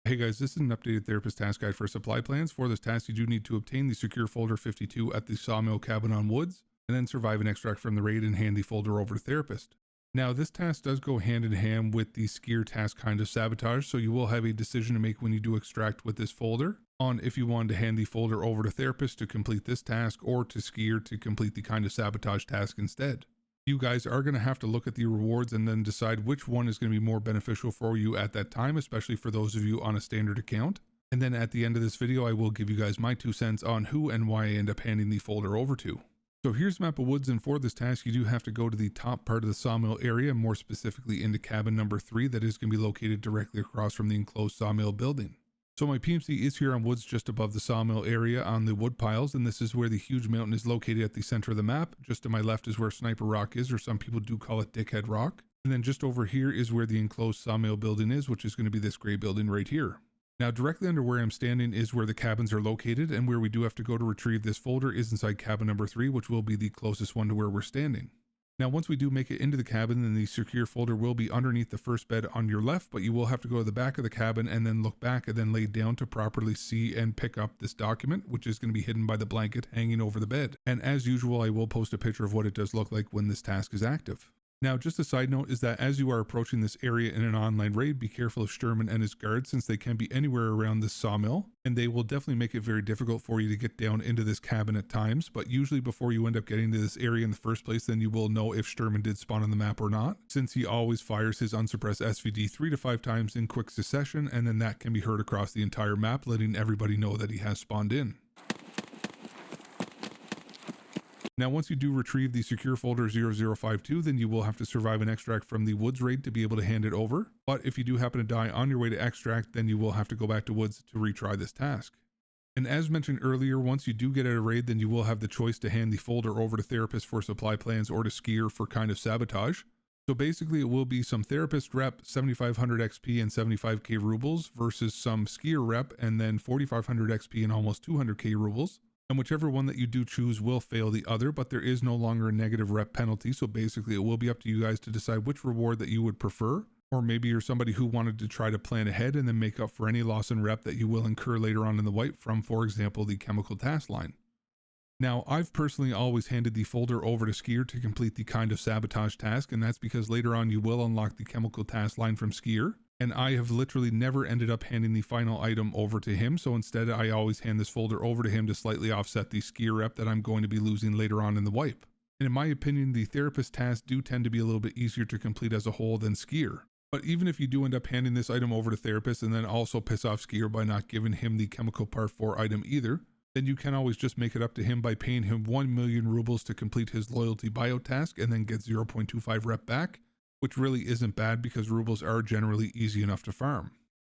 Hey guys, this is an updated therapist task guide for supply plans. For this task, you do need to obtain the secure folder 52 at the sawmill cabin on woods, and then survive an extract from the raid and hand the folder over to therapist. Now, this task does go hand in hand with the skier task kind of sabotage, so you will have a decision to make when you do extract with this folder on if you want to hand the folder over to therapist to complete this task or to skier to complete the kind of sabotage task instead. You guys are going to have to look at the rewards and then decide which one is going to be more beneficial for you at that time, especially for those of you on a standard account. And then at the end of this video, I will give you guys my 2 cents on who and why I end up handing the folder over to. So here's a map of woods, and for this task, you do have to go to the top part of the sawmill area, more specifically into cabin number 3, that is going to be located directly across from the enclosed sawmill building. So my PMC is here on woods just above the sawmill area on the wood piles, and this is where the huge mountain is located at the center of the map. Just to my left is where Sniper Rock is, or some people do call it Dickhead Rock. And then just over here is where the enclosed sawmill building is, which is going to be this gray building right here. Now directly under where I'm standing is where the cabins are located, and where we do have to go to retrieve this folder is inside cabin number 3, which will be the closest one to where we're standing. Now, once we do make it into the cabin, then the secure folder will be underneath the first bed on your left, but you will have to go to the back of the cabin and then look back and then lay down to properly see and pick up this document, which is going to be hidden by the blanket hanging over the bed. And as usual, I will post a picture of what it does look like when this task is active. Now, just a side note is that as you are approaching this area in an online raid, be careful of Shturman and his guards, since they can be anywhere around this sawmill, and they will definitely make it very difficult for you to get down into this cabin at times. But usually before you end up getting to this area in the first place, then you will know if Shturman did spawn on the map or not, since he always fires his unsuppressed SVD 3 to 5 times in quick succession, and then that can be heard across the entire map, letting everybody know that he has spawned in. Now, once you do retrieve the secure folder 0052, then you will have to survive an extract from the woods raid to be able to hand it over. But if you do happen to die on your way to extract, then you will have to go back to woods to retry this task. And as mentioned earlier, once you do get out of raid, then you will have the choice to hand the folder over to therapist for supply plans or to skier for kind of sabotage. So basically it will be some therapist rep, 7500 XP and 75k rubles versus some skier rep and then 4500 XP and almost 200k rubles. And whichever one that you do choose will fail the other, but there is no longer a negative rep penalty. So basically it will be up to you guys to decide which reward that you would prefer. Or maybe you're somebody who wanted to try to plan ahead and then make up for any loss in rep that you will incur later on in the wipe from, for example, the chemical task line. Now, I've personally always handed the folder over to Skier to complete the kind of sabotage task, and that's because later on you will unlock the chemical task line from Skier. And I have literally never ended up handing the final item over to him, so instead I always hand this folder over to him to slightly offset the Skier rep that I'm going to be losing later on in the wipe. And in my opinion, the therapist tasks do tend to be a little bit easier to complete as a whole than Skier. But even if you do end up handing this item over to therapist and then also piss off Skier by not giving him the chemical part 4 item either, then you can always just make it up to him by paying him 1 million rubles to complete his loyalty bio task and then get 0.25 rep back, which really isn't bad because rubles are generally easy enough to farm.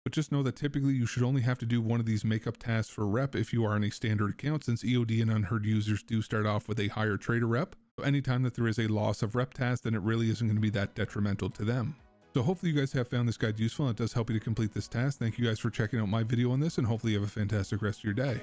But just know that typically you should only have to do one of these makeup tasks for rep if you are on a standard account, since EOD and unheard users do start off with a higher trader rep. So anytime that there is a loss of rep task, then it really isn't going to be that detrimental to them. So hopefully you guys have found this guide useful and it does help you to complete this task. Thank you guys for checking out my video on this, and hopefully you have a fantastic rest of your day.